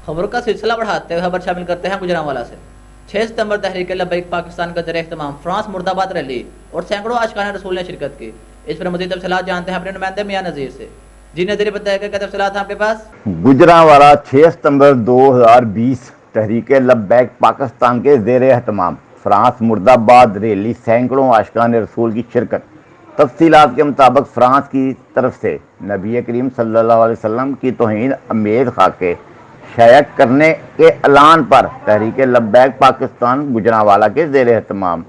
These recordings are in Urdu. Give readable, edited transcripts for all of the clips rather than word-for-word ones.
خبروں کا سلسلہ بڑھاتے ہوئے خبر شامل کرتے ہیں گجرانوالا سے۔ 6 ستمبر تحریک لبیک پاکستان کا زیر اہتمام فرانس مرد آباد ریلی اور سینکڑوں عاشقان رسول نے شرکت کی۔ اس پر مزید تفصیلات جانتے ہیں اپنے نمائندے میاں نذیر سے۔ جی نذیر، بتائیں کہ کیا تفصیلات ہیں آپ کے پاس؟ گجرانوالا 6 ستمبر 2020 تحریک لبیک پاکستان کے زیر اہتمام فرانس مرد آباد ریلی، سینکڑوں عاشقان رسول کی شرکت۔ تفصیلات کے مطابق فرانس کی طرف سے نبی کریم صلی اللہ علیہ وسلم کی توہین آمیز خاکے شائع کرنے کے اعلان پر تحریک لبیک پاکستان گجرانوالا کے زیر اہتمام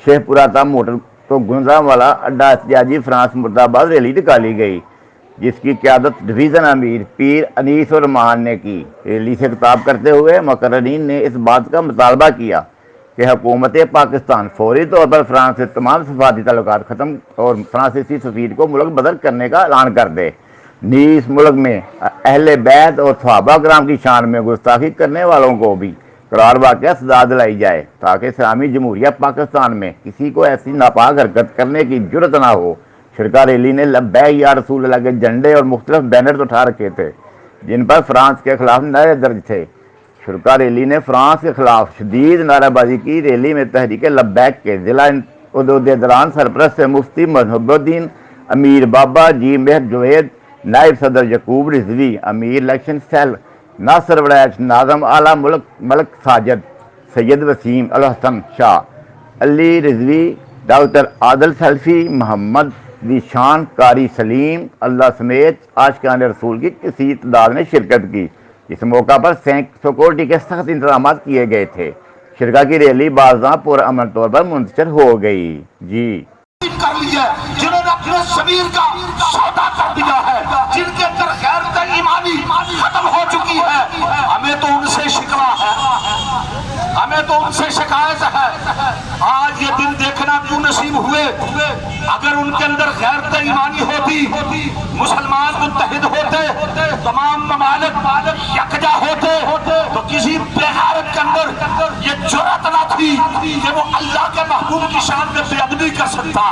شیخ پورہ موٹر تو گجرانوالا اڈا احتجاجی فرانس مرد آباد ریلی نکالی گئی، جس کی قیادت ڈویژن امیر پیر انیس الرحمان نے کی۔ ریلی سے خطاب کرتے ہوئے مقررین نے اس بات کا مطالبہ کیا کہ حکومت پاکستان فوری طور پر فرانس سے تمام سفارتی تعلقات ختم اور فرانسیسی سفیر کو ملک بدر کرنے کا اعلان کر دے، نیز ملک میں اہل بیت اور صحابہ کرام کی شان میں گستاخی کرنے والوں کو بھی قرار واقعہ سزا دلائی جائے، تاکہ اسلامی جمہوریہ پاکستان میں کسی کو ایسی ناپاک حرکت کرنے کی جرت نہ ہو۔ شرکا ریلی نے لبیک یا رسول اللہ کے جھنڈے اور مختلف بینرز اٹھا رکھے تھے، جن پر فرانس کے خلاف نعرے درج تھے۔ شرکا ریلی نے فرانس کے خلاف شدید نعرہ بازی کی۔ ریلی میں تحریک لبیک کے ضلع عہدیداران سرپرست مفتی محب الدین امیر بابا جی مہر جوید، نائب صدر یعقوب رضوی، امیر الیکشن سیل ناصر وڑیچ، ناظم اعلیٰ ملک ساجد، سید وسیم الحسن شاہ، علی رضوی، ڈاکٹر عادل سیلفی، محمد ذیشان، قاری سلیم اللہ سمیت عاشقان رسول کی کثیر تعداد نے شرکت کی۔ اس موقع پر سیکورٹی کے سخت انتظامات کیے گئے تھے۔ شرکا کی ریلی بازاں پرامن طور پر منتشر ہو گئی۔ جی کر لی ہے، جنہوں نے اپنے ضمیر کا سودا کر دیا ہے، جن کے اندر غیرت ایمانی ختم ہو چکی ہے، ہمیں تو ان سے شکوہ ہے، ہمیں تو ان سے شکایت ہے۔ آج یہ دن دیکھنا کیوں نصیب ہوئے؟ اگر ان کے اندر غیرت ایمانی ہوتی، مسلمان متحد ہوتے، تمام ممالک یکجا ہوتے، تو کسی بے غیرت کے اندر یہ جرأت نہ تھی کہ وہ اللہ کے محبوب کی شان میں بے ادبی کر سکتا۔